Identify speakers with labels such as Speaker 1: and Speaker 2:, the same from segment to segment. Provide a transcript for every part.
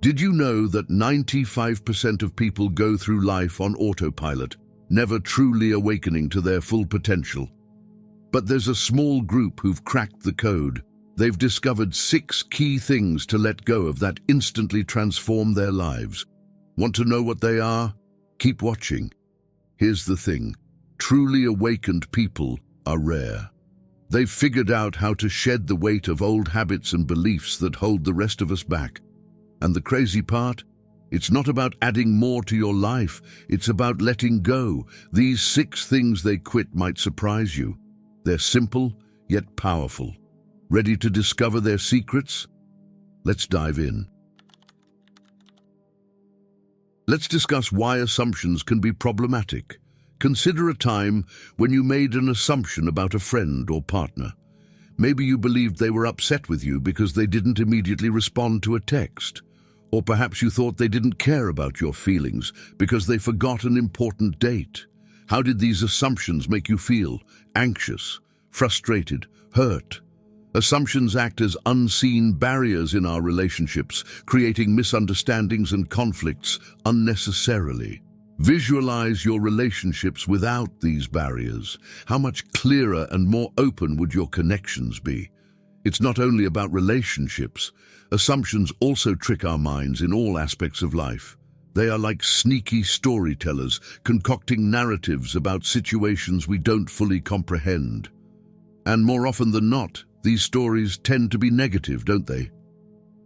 Speaker 1: Did you know that 95% of people go through life on autopilot, never truly awakening to their full potential? But there's a small group who've cracked the code. They've discovered 6 key things to let go of that instantly transform their lives. Want to know what they are? Keep watching. Here's the thing. Truly awakened people are rare. They've figured out how to shed the weight of old habits and beliefs that hold the rest of us back. And the crazy part? It's not about adding more to your life. It's about letting go. These 6 things they quit might surprise you. They're simple, yet powerful. Ready to discover their secrets? Let's dive in. Let's discuss why assumptions can be problematic. Consider a time when you made an assumption about a friend or partner. Maybe you believed they were upset with you because they didn't immediately respond to a text. Or perhaps you thought they didn't care about your feelings because they forgot an important date. How did these assumptions make you feel? Anxious, frustrated, hurt? Assumptions act as unseen barriers in our relationships, creating misunderstandings and conflicts unnecessarily. Visualize your relationships without these barriers. How much clearer and more open would your connections be? It's not only about relationships. Assumptions also trick our minds in all aspects of life. They are like sneaky storytellers, concocting narratives about situations we don't fully comprehend. And more often than not, these stories tend to be negative, don't they?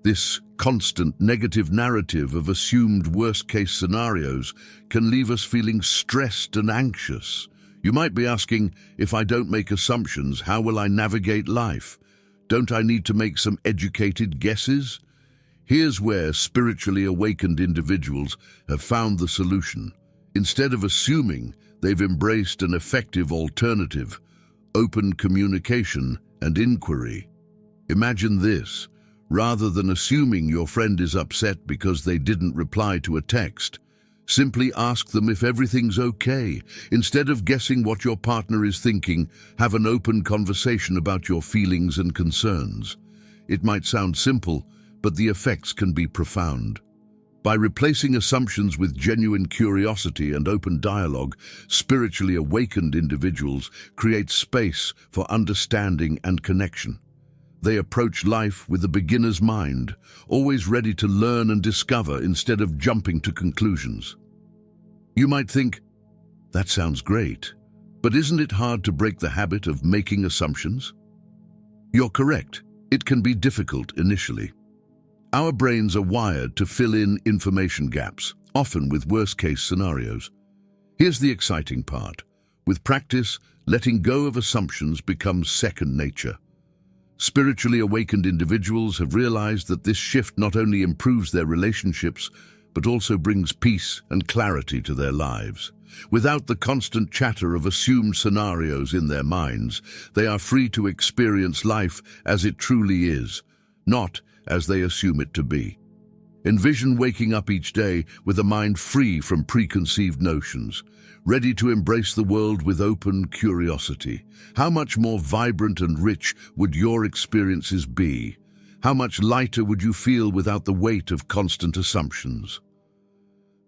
Speaker 1: This constant negative narrative of assumed worst-case scenarios can leave us feeling stressed and anxious. You might be asking, if I don't make assumptions, how will I navigate life? Don't I need to make some educated guesses? Here's where spiritually awakened individuals have found the solution. Instead of assuming, they've embraced an effective alternative: open communication and inquiry. Imagine this. Rather than assuming your friend is upset because they didn't reply to a text, simply ask them if everything's okay. Instead of guessing what your partner is thinking, have an open conversation about your feelings and concerns. It might sound simple, but the effects can be profound. By replacing assumptions with genuine curiosity and open dialogue, spiritually awakened individuals create space for understanding and connection. They approach life with a beginner's mind, always ready to learn and discover instead of jumping to conclusions. You might think, that sounds great, but isn't it hard to break the habit of making assumptions? You're correct. It can be difficult initially. Our brains are wired to fill in information gaps, often with worst-case scenarios. Here's the exciting part. With practice, letting go of assumptions becomes second nature. Spiritually awakened individuals have realized that this shift not only improves their relationships, but also brings peace and clarity to their lives. Without the constant chatter of assumed scenarios in their minds, they are free to experience life as it truly is, not as they assume it to be. Envision waking up each day with a mind free from preconceived notions, ready to embrace the world with open curiosity. How much more vibrant and rich would your experiences be? How much lighter would you feel without the weight of constant assumptions?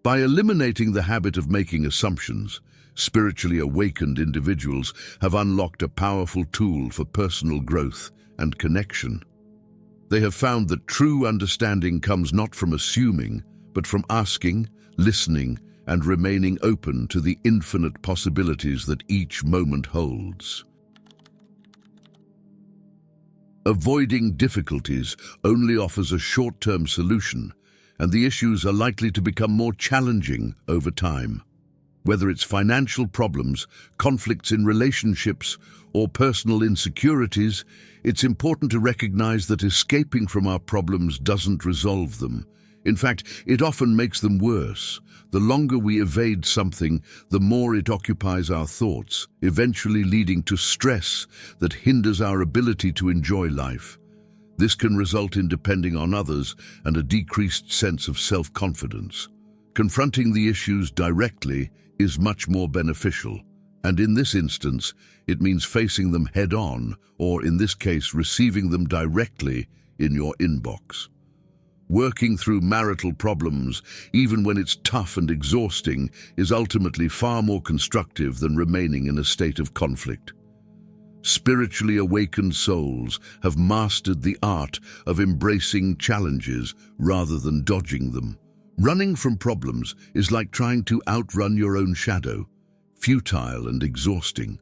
Speaker 1: By eliminating the habit of making assumptions, spiritually awakened individuals have unlocked a powerful tool for personal growth and connection. They have found that true understanding comes not from assuming, but from asking, listening, and remaining open to the infinite possibilities that each moment holds. Avoiding difficulties only offers a short-term solution, and the issues are likely to become more challenging over time. Whether it's financial problems, conflicts in relationships, or personal insecurities, it's important to recognize that escaping from our problems doesn't resolve them. In fact, it often makes them worse. The longer we evade something, the more it occupies our thoughts, eventually leading to stress that hinders our ability to enjoy life. This can result in depending on others and a decreased sense of self-confidence. Confronting the issues directly is much more beneficial, and in this instance, it means facing them head-on, or in this case, receiving them directly in your inbox. Working through marital problems, even when it's tough and exhausting, is ultimately far more constructive than remaining in a state of conflict. Spiritually awakened souls have mastered the art of embracing challenges rather than dodging them. Running from problems is like trying to outrun your own shadow, futile and exhausting.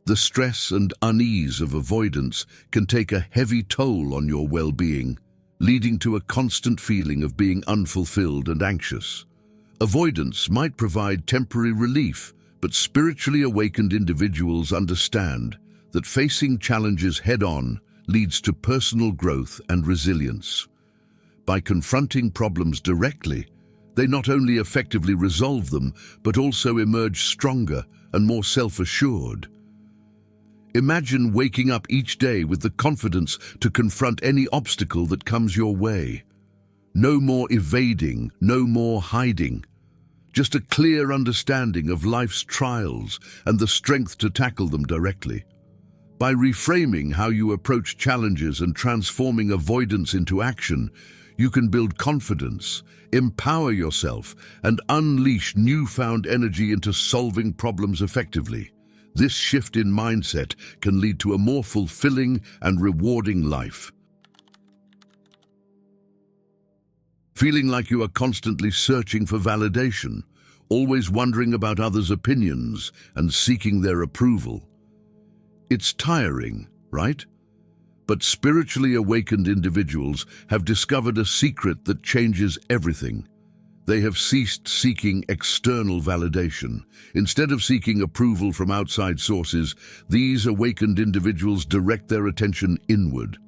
Speaker 1: The stress and unease of avoidance can take a heavy toll on your well-being, leading to a constant feeling of being unfulfilled and anxious. Avoidance might provide temporary relief, but spiritually awakened individuals understand that facing challenges head-on leads to personal growth and resilience. By confronting problems directly, they not only effectively resolve them, but also emerge stronger and more self-assured. Imagine waking up each day with the confidence to confront any obstacle that comes your way. No more evading, no more hiding. Just a clear understanding of life's trials and the strength to tackle them directly. By reframing how you approach challenges and transforming avoidance into action, you can build confidence, empower yourself, and unleash newfound energy into solving problems effectively. This shift in mindset can lead to a more fulfilling and rewarding life. Feeling like you are constantly searching for validation, always wondering about others' opinions and seeking their approval. It's tiring, right? But spiritually awakened individuals have discovered a secret that changes everything. They have ceased seeking external validation. Instead of seeking approval from outside sources, these awakened individuals direct their attention inward.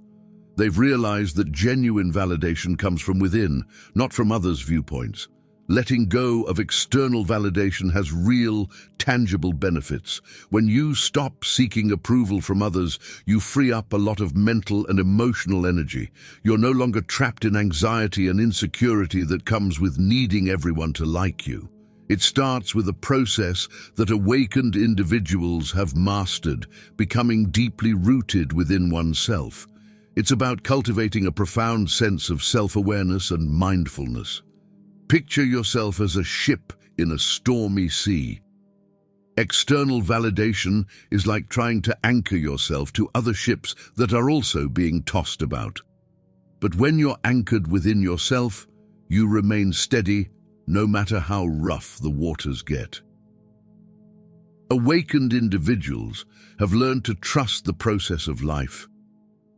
Speaker 1: They've realized that genuine validation comes from within, not from others' viewpoints. Letting go of external validation has real, tangible benefits. When you stop seeking approval from others, you free up a lot of mental and emotional energy. You're no longer trapped in anxiety and insecurity that comes with needing everyone to like you. It starts with a process that awakened individuals have mastered, becoming deeply rooted within oneself. It's about cultivating a profound sense of self-awareness and mindfulness. Picture yourself as a ship in a stormy sea. External validation is like trying to anchor yourself to other ships that are also being tossed about. But when you're anchored within yourself, you remain steady no matter how rough the waters get. Awakened individuals have learned to trust the process of life.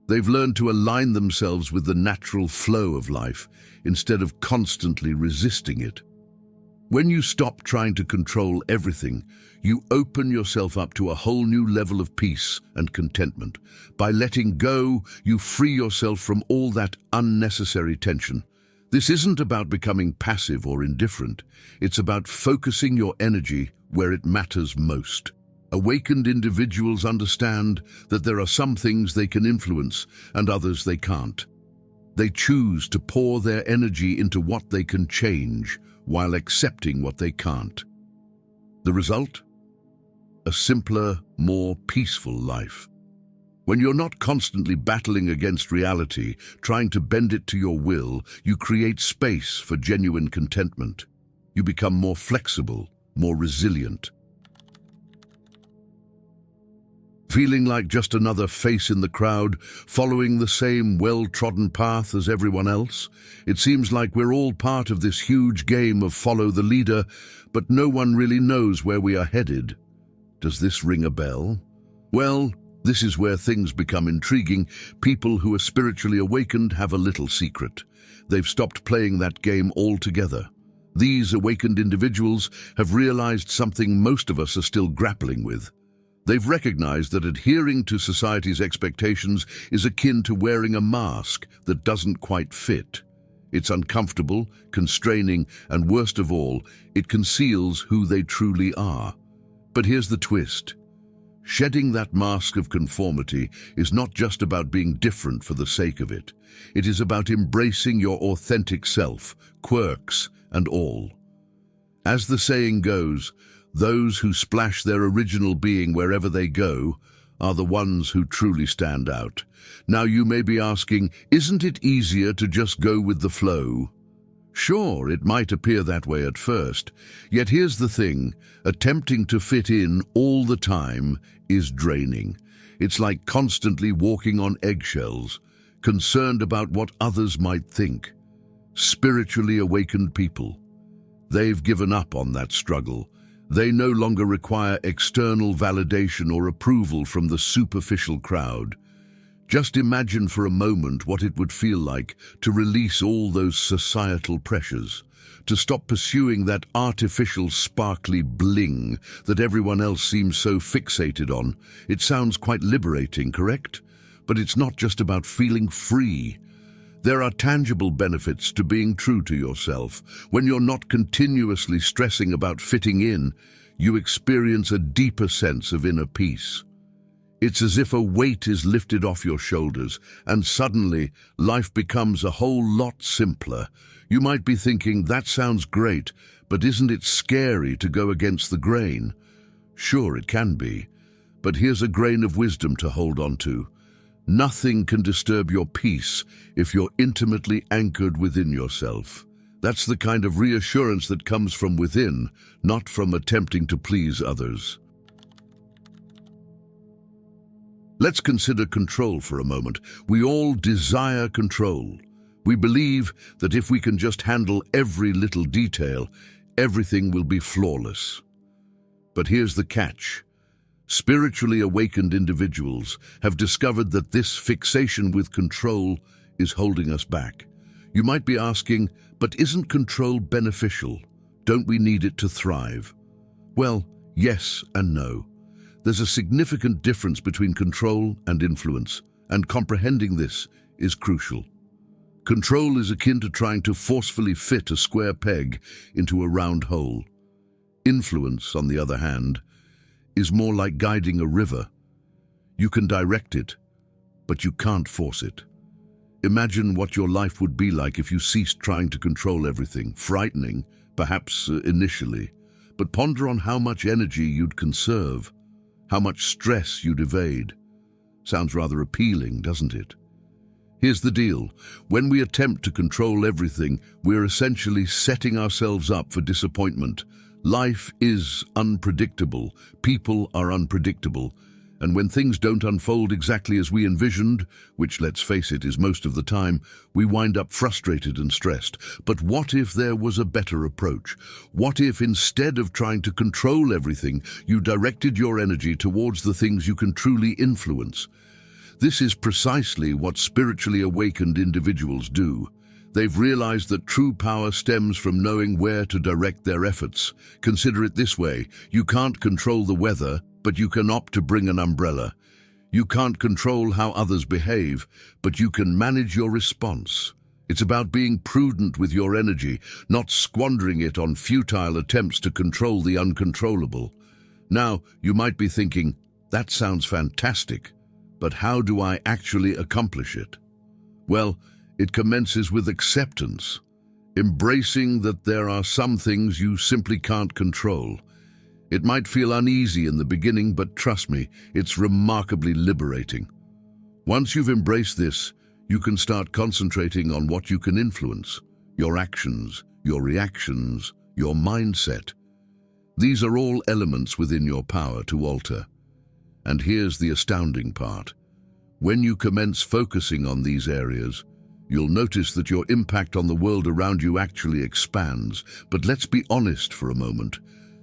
Speaker 1: They've learned to align themselves with the natural flow of life instead of constantly resisting it. When you stop trying to control everything, you open yourself up to a whole new level of peace and contentment. By letting go, you free yourself from all that unnecessary tension. This isn't about becoming passive or indifferent. It's about focusing your energy where it matters most. Awakened individuals understand that there are some things they can influence and others they can't. They choose to pour their energy into what they can change while accepting what they can't. The result? A simpler, more peaceful life. When you're not constantly battling against reality, trying to bend it to your will, you create space for genuine contentment. You become more flexible, more resilient. Feeling like just another face in the crowd, following the same well-trodden path as everyone else? It seems like we're all part of this huge game of follow the leader, but no one really knows where we are headed. Does this ring a bell? Well, this is where things become intriguing. People who are spiritually awakened have a little secret. They've stopped playing that game altogether. These awakened individuals have realized something most of us are still grappling with. They've recognized that adhering to society's expectations is akin to wearing a mask that doesn't quite fit. It's uncomfortable, constraining, and worst of all, it conceals who they truly are. But here's the twist. Shedding that mask of conformity is not just about being different for the sake of it. It is about embracing your authentic self, quirks and all. As the saying goes, those who splash their original being wherever they go are the ones who truly stand out. Now you may be asking, isn't it easier to just go with the flow? Sure, it might appear that way at first. Yet here's the thing, attempting to fit in all the time is draining. It's like constantly walking on eggshells, concerned about what others might think. Spiritually awakened people, they've given up on that struggle. They no longer require external validation or approval from the superficial crowd. Just imagine for a moment what it would feel like to release all those societal pressures, to stop pursuing that artificial sparkly bling that everyone else seems so fixated on. It sounds quite liberating, correct? But it's not just about feeling free. There are tangible benefits to being true to yourself. When you're not continuously stressing about fitting in, you experience a deeper sense of inner peace. It's as if a weight is lifted off your shoulders, and suddenly life becomes a whole lot simpler. You might be thinking, that sounds great, but isn't it scary to go against the grain? Sure, it can be. But here's a grain of wisdom to hold on to. Nothing can disturb your peace if you're intimately anchored within yourself. That's the kind of reassurance that comes from within, not from attempting to please others. Let's consider control for a moment. We all desire control. We believe that if we can just handle every little detail, everything will be flawless. But here's the catch. Spiritually awakened individuals have discovered that this fixation with control is holding us back. You might be asking, but isn't control beneficial? Don't we need it to thrive? Well, yes and no. There's a significant difference between control and influence, and comprehending this is crucial. Control is akin to trying to forcefully fit a square peg into a round hole. Influence, on the other hand, is more like guiding a river. You can direct it, but you can't force it. Imagine what your life would be like if you ceased trying to control everything. Frightening, perhaps initially, but ponder on how much energy you'd conserve, how much stress you'd evade. Sounds rather appealing, doesn't it? Here's the deal. When we attempt to control everything, we're essentially setting ourselves up for disappointment. Life is unpredictable. People are unpredictable. And when things don't unfold exactly as we envisioned, which, let's face it, is most of the time, we wind up frustrated and stressed. But what if there was a better approach? What if instead of trying to control everything, you directed your energy towards the things you can truly influence? This is precisely what spiritually awakened individuals do. They've realized that true power stems from knowing where to direct their efforts. Consider it this way: you can't control the weather, but you can opt to bring an umbrella. You can't control how others behave, but you can manage your response. It's about being prudent with your energy, not squandering it on futile attempts to control the uncontrollable. Now, you might be thinking, that sounds fantastic, but how do I actually accomplish it? Well, it commences with acceptance, embracing that there are some things you simply can't control. It might feel uneasy in the beginning, but trust me, it's remarkably liberating. Once you've embraced this, you can start concentrating on what you can influence: your actions, your reactions, your mindset. These are all elements within your power to alter. And here's the astounding part. When you commence focusing on these areas, you'll notice that your impact on the world around you actually expands. But let's be honest for a moment.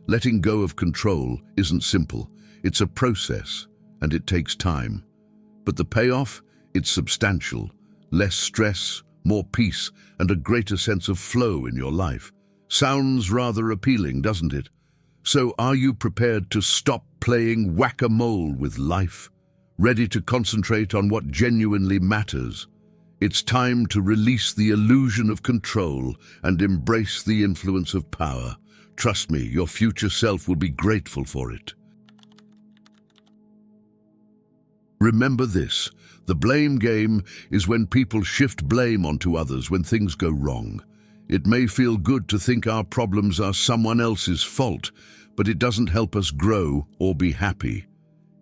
Speaker 1: Letting go of control isn't simple. It's a process, and it takes time. But the payoff? It's substantial. Less stress, more peace, and a greater sense of flow in your life. Sounds rather appealing, doesn't it? So are you prepared to stop playing whack-a-mole with life? Ready to concentrate on what genuinely matters? It's time to release the illusion of control and embrace the influence of power. Trust me, your future self will be grateful for it. Remember this: the blame game is when people shift blame onto others when things go wrong. It may feel good to think our problems are someone else's fault, but it doesn't help us grow or be happy.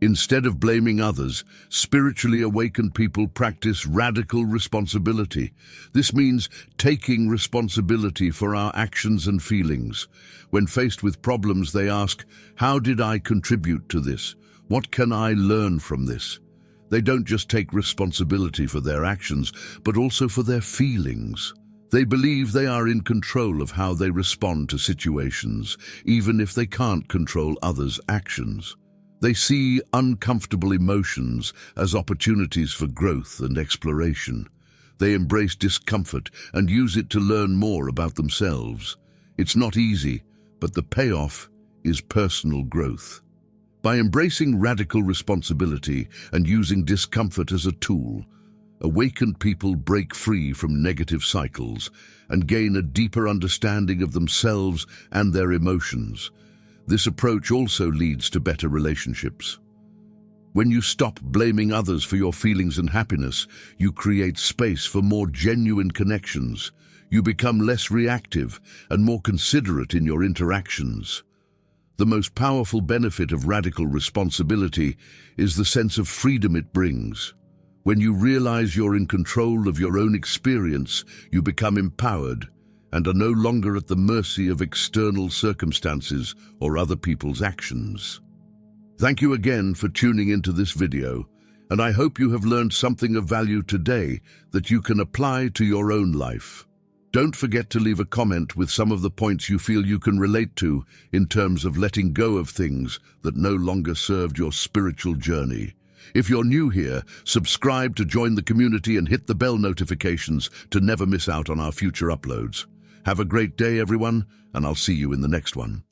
Speaker 1: Instead of blaming others, spiritually awakened people practice radical responsibility. This means taking responsibility for our actions and feelings. When faced with problems, they ask, "How did I contribute to this? What can I learn from this?" They don't just take responsibility for their actions, but also for their feelings. They believe they are in control of how they respond to situations, even if they can't control others' actions. They see uncomfortable emotions as opportunities for growth and exploration. They embrace discomfort and use it to learn more about themselves. It's not easy, but the payoff is personal growth. By embracing radical responsibility and using discomfort as a tool, awakened people break free from negative cycles and gain a deeper understanding of themselves and their emotions. This approach also leads to better relationships. When you stop blaming others for your feelings and happiness, you create space for more genuine connections. You become less reactive and more considerate in your interactions. The most powerful benefit of radical responsibility is the sense of freedom it brings. When you realize you're in control of your own experience, you become empowered and are no longer at the mercy of external circumstances or other people's actions. Thank you again for tuning into this video, and I hope you have learned something of value today that you can apply to your own life. Don't forget to leave a comment with some of the points you feel you can relate to in terms of letting go of things that no longer served your spiritual journey. If you're new here, subscribe to join the community and hit the bell notifications to never miss out on our future uploads. Have a great day, everyone, and I'll see you in the next one.